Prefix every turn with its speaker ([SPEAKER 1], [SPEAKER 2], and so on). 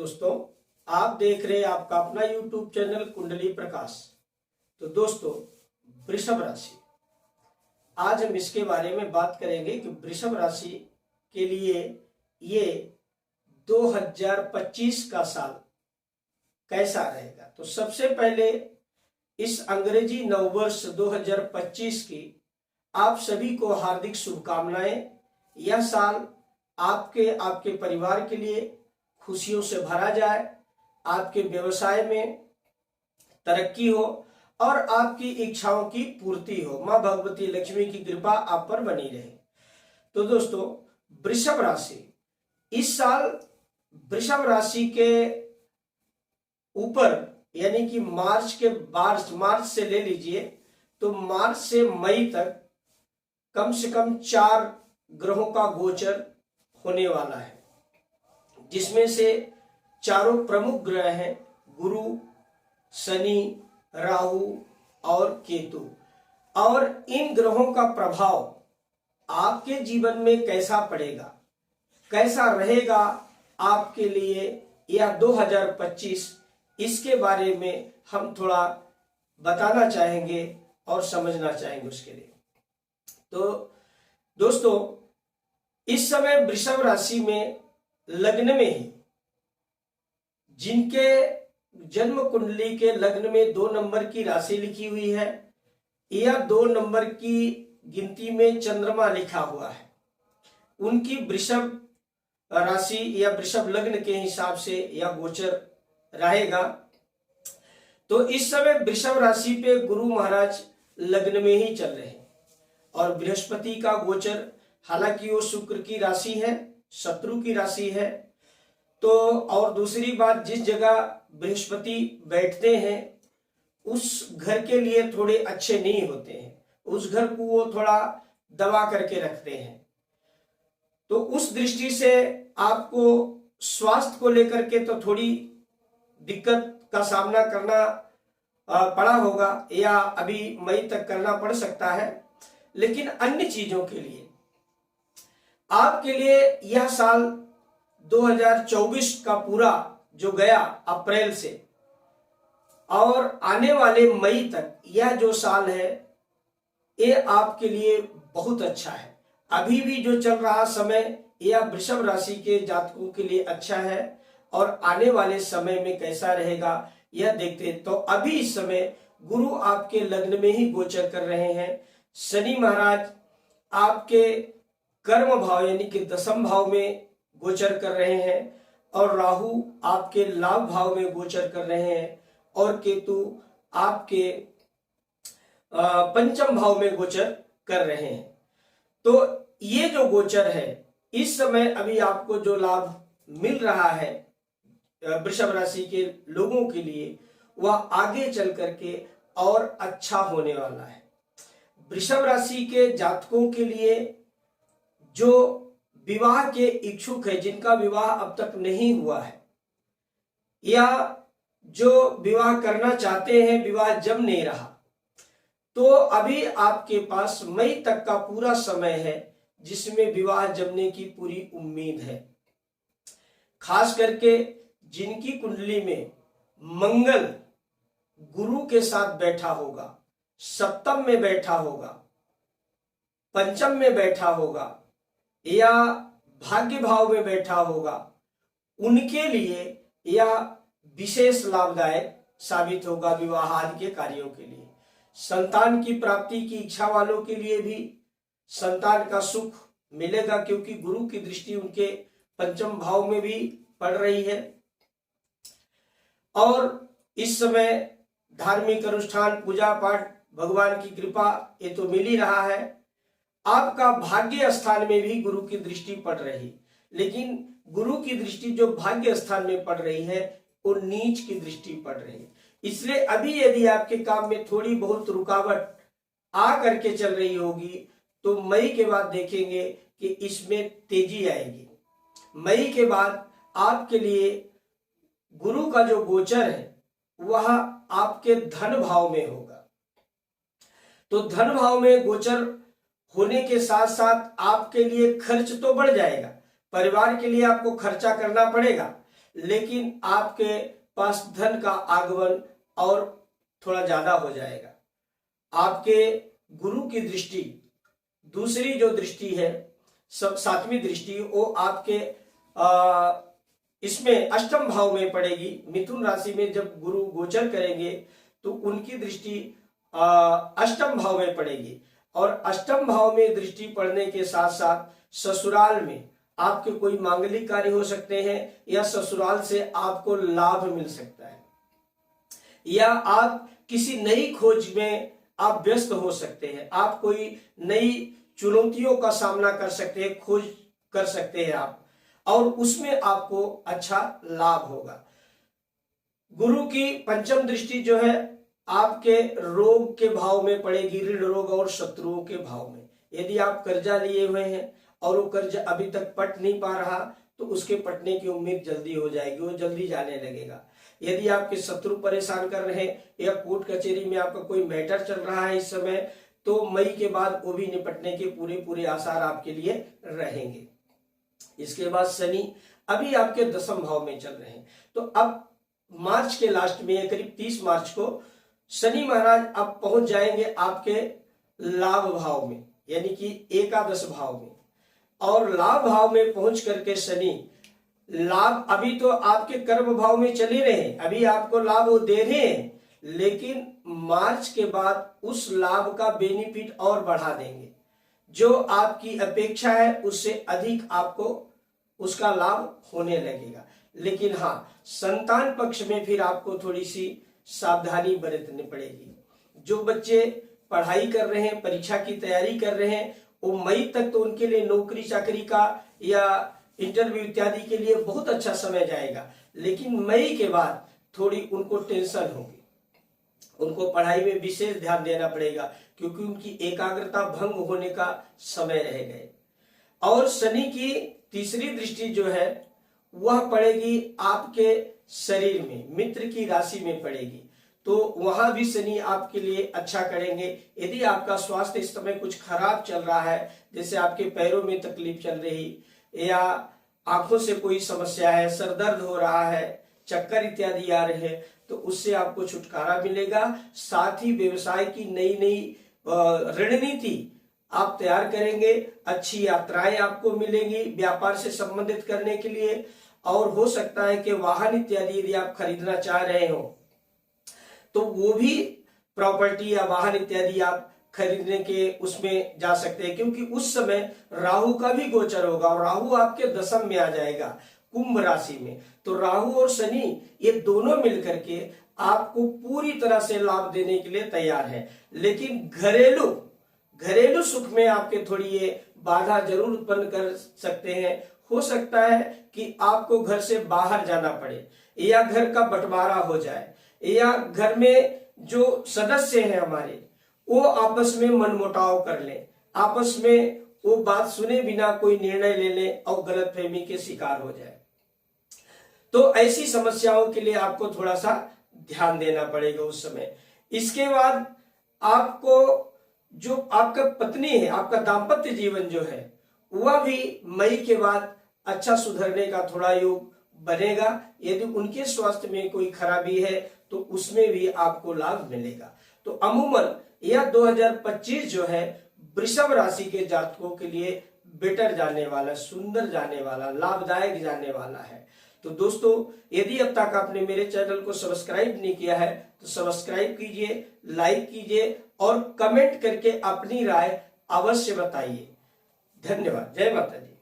[SPEAKER 1] दोस्तों, आप देख रहे हैं आपका अपना YouTube चैनल कुंडली प्रकाश। तो दोस्तों, वृषभ राशि, आज हम इसके बारे में बात करेंगे कि वृषभ राशि के लिए ये 2025 का साल कैसा रहेगा। तो सबसे पहले इस अंग्रेजी नववर्ष 2025 की आप सभी को हार्दिक शुभकामनाएं। यह साल आपके परिवार के लिए खुशियों से भरा जाए, आपके व्यवसाय में तरक्की हो और आपकी इच्छाओं की पूर्ति हो। मां भगवती लक्ष्मी की कृपा आप पर बनी रहे। तो दोस्तों, वृषभ राशि, इस साल वृषभ राशि के ऊपर यानी कि मार्च से ले लीजिए तो मार्च से मई तक कम से कम 4 ग्रहों का गोचर होने वाला है, जिसमें से चारों प्रमुख ग्रह हैं गुरु, शनि, राहु और केतु। और इन ग्रहों का प्रभाव आपके जीवन में कैसा पड़ेगा, कैसा रहेगा आपके लिए यह 2025, इसके बारे में हम थोड़ा बताना चाहेंगे और समझना चाहेंगे उसके लिए। तो दोस्तों, इस समय वृषभ राशि में लग्न में ही जिनके जन्म कुंडली के लग्न में 2 नंबर की राशि लिखी हुई है या 2 नंबर की गिनती में चंद्रमा लिखा हुआ है, उनकी वृषभ राशि या वृषभ लग्न के हिसाब से यह गोचर रहेगा। तो इस समय वृषभ राशि पे गुरु महाराज लग्न में ही चल रहे हैं और बृहस्पति का गोचर, हालांकि वो शुक्र की राशि है, शत्रु की राशि है। तो और दूसरी बात, जिस जगह बृहस्पति बैठते हैं उस घर के लिए थोड़े अच्छे नहीं होते हैं, उस घर को वो थोड़ा दबा करके रखते हैं। तो उस दृष्टि से आपको स्वास्थ्य को लेकर के तो थोड़ी दिक्कत का सामना करना पड़ा होगा या अभी मई तक करना पड़ सकता है, लेकिन अन्य चीजों के लिए आपके लिए यह साल 2024 का पूरा जो गया अप्रैल से और आने वाले मई तक, यह जो साल है ये आपके लिए बहुत अच्छा है। अभी भी जो चल रहा समय यह वृषभ राशि के जातकों के लिए अच्छा है और आने वाले समय में कैसा रहेगा यह देखते हैं। तो अभी इस समय गुरु आपके लग्न में ही गोचर कर रहे हैं, शनि महाराज आपके कर्म भाव यानी कि 10th भाव में गोचर कर रहे हैं और राहु आपके लाभ भाव में गोचर कर रहे हैं और केतु आपके 5th भाव में गोचर कर रहे हैं। तो ये जो गोचर है इस समय अभी आपको जो लाभ मिल रहा है वृषभ राशि के लोगों के लिए, वह आगे चल करके और अच्छा होने वाला है। वृषभ राशि के जातकों के लिए जो विवाह के इच्छुक है, जिनका विवाह अब तक नहीं हुआ है या जो विवाह करना चाहते हैं, विवाह जम नहीं रहा, तो अभी आपके पास मई तक का पूरा समय है जिसमें विवाह जमने की पूरी उम्मीद है। खास करके जिनकी कुंडली में मंगल गुरु के साथ बैठा होगा, 7th में बैठा होगा, 5th में बैठा होगा या भाग्य भाव में बैठा होगा, उनके लिए यह विशेष लाभदायक साबित होगा विवाह आदि के कार्यों के लिए। संतान की प्राप्ति की इच्छा वालों के लिए भी संतान का सुख मिलेगा, क्योंकि गुरु की दृष्टि उनके 5th भाव में भी पड़ रही है। और इस समय धार्मिक अनुष्ठान, पूजा पाठ, भगवान की कृपा ये तो मिल ही रहा है। आपका भाग्य स्थान में भी गुरु की दृष्टि पड़ रही, लेकिन गुरु की दृष्टि जो भाग्य स्थान में पड़ रही है वो नीच की दृष्टि पड़ रही है। इसलिए अभी यदि आपके काम में थोड़ी बहुत रुकावट आ करके चल रही होगी तो मई के बाद देखेंगे कि इसमें तेजी आएगी। मई के बाद आपके लिए गुरु का जो गोचर है वह आपके धन भाव में होगा। तो धन भाव में गोचर होने के साथ साथ आपके लिए खर्च तो बढ़ जाएगा, परिवार के लिए आपको खर्चा करना पड़ेगा, लेकिन आपके पास धन का आगमन और थोड़ा ज्यादा हो जाएगा। आपके गुरु की दृष्टि, दूसरी जो दृष्टि है, सातवीं दृष्टि, वो आपके इसमें अष्टम भाव में पड़ेगी। मिथुन राशि में जब गुरु गोचर करेंगे तो उनकी दृष्टि अष्टम भाव में पड़ेगी, और अष्टम भाव में दृष्टि पड़ने के साथ साथ ससुराल में आपके कोई मांगलिक कार्य हो सकते हैं, या ससुराल से आपको लाभ मिल सकता है, या आप किसी नई खोज में आप व्यस्त हो सकते हैं। आप कोई नई चुनौतियों का सामना कर सकते हैं, खोज कर सकते हैं आप, और उसमें आपको अच्छा लाभ होगा। गुरु की पंचम दृष्टि जो है आपके रोग के भाव में पड़ेगी, ऋण रोग और शत्रुओं के भाव में। यदि आप कर्जा लिए हुए हैं और वो कर्ज अभी तक पट नहीं पा रहा, तो उसके पटने की उम्मीद जल्दी हो जाएगी, वो जल्दी जाने लगेगा। यदि आपके शत्रु परेशान कर रहे हैं, या कोर्ट कचहरी में आपका कोई मैटर चल रहा है इस समय, तो मई के बाद वो भी निपटने के पूरे आसार आपके लिए रहेंगे। इसके बाद शनि अभी आपके दसम भाव में चल रहे हैं, तो अब मार्च के लास्ट में, करीब 30 मार्च को शनि महाराज अब पहुंच जाएंगे आपके लाभ भाव में, यानी कि एकादश भाव में। और लाभ भाव में पहुंच करके शनि लाभ, अभी तो आपके कर्म भाव में चले रहे, अभी आपको लाभ वो दे रहे हैं, लेकिन मार्च के बाद उस लाभ का बेनिफिट और बढ़ा देंगे। जो आपकी अपेक्षा है उससे अधिक आपको उसका लाभ होने लगेगा। लेकिन हाँ, संतान पक्ष में फिर आपको थोड़ी सी सावधानी बरतनी पड़ेगी। जो बच्चे पढ़ाई कर रहे हैं, परीक्षा की तैयारी कर रहे हैं, वो मई तक तो उनके लिए नौकरी चाकरी का या इंटरव्यू इत्यादि के लिए बहुत अच्छा समय जाएगा, लेकिन मई के बाद थोड़ी उनको टेंशन होगी, उनको पढ़ाई में विशेष ध्यान देना पड़ेगा, क्योंकि उनकी एकाग्रता भंग होने का समय रह गए। और शनि की तीसरी दृष्टि जो है वह पड़ेगी आपके शरीर में, मित्र की राशि में पड़ेगी, तो वहां भी शनि आपके लिए अच्छा करेंगे। यदि आपका स्वास्थ्य इस समय कुछ खराब चल रहा है, जैसे आपके पैरों में तकलीफ चल रही, या आंखों से कोई समस्या है, सर दर्द हो रहा है, चक्कर इत्यादि आ रहे हैं, तो उससे आपको छुटकारा मिलेगा। साथ ही व्यवसाय की नई रणनीति आप तैयार करेंगे, अच्छी यात्राएं आपको मिलेंगी व्यापार से संबंधित करने के लिए, और हो सकता है कि वाहन इत्यादि यदि आप खरीदना चाह रहे हो तो वो भी प्रॉपर्टी या वाहन इत्यादि आप खरीदने के उसमें जा सकते हैं, क्योंकि उस समय राहु का भी गोचर होगा, और राहु आपके दशम में आ जाएगा, कुंभ राशि में। तो राहु और शनि ये दोनों मिलकर के आपको पूरी तरह से लाभ देने के लिए तैयार है। लेकिन घरेलू सुख में आपके थोड़ी ये बाधा जरूर उत्पन्न कर सकते हैं। हो सकता है कि आपको घर से बाहर जाना पड़े, या घर का बंटवारा हो जाए, या घर में जो सदस्य हैं हमारे वो आपस में मनमुटाव कर ले, आपस में वो बात सुने बिना कोई निर्णय ले ले और गलतफहमी के शिकार हो जाए। तो ऐसी समस्याओं के लिए आपको थोड़ा सा ध्यान देना पड़ेगा उस समय। इसके बाद आपको जो आपका पत्नी है, आपका दाम्पत्य जीवन जो है वह भी मई के बाद अच्छा सुधरने का थोड़ा योग बनेगा। यदि उनके स्वास्थ्य में कोई खराबी है तो उसमें भी आपको लाभ मिलेगा। तो अमूमन यह 2025 जो है वृषभ राशि के जातकों के लिए बेटर जाने वाला, सुंदर जाने वाला, लाभदायक जाने वाला है। तो दोस्तों, यदि अब तक आपने मेरे चैनल को सब्सक्राइब नहीं किया है तो सब्सक्राइब कीजिए, लाइक कीजिए और कमेंट करके अपनी राय अवश्य बताइए। धन्यवाद। जय माता दी।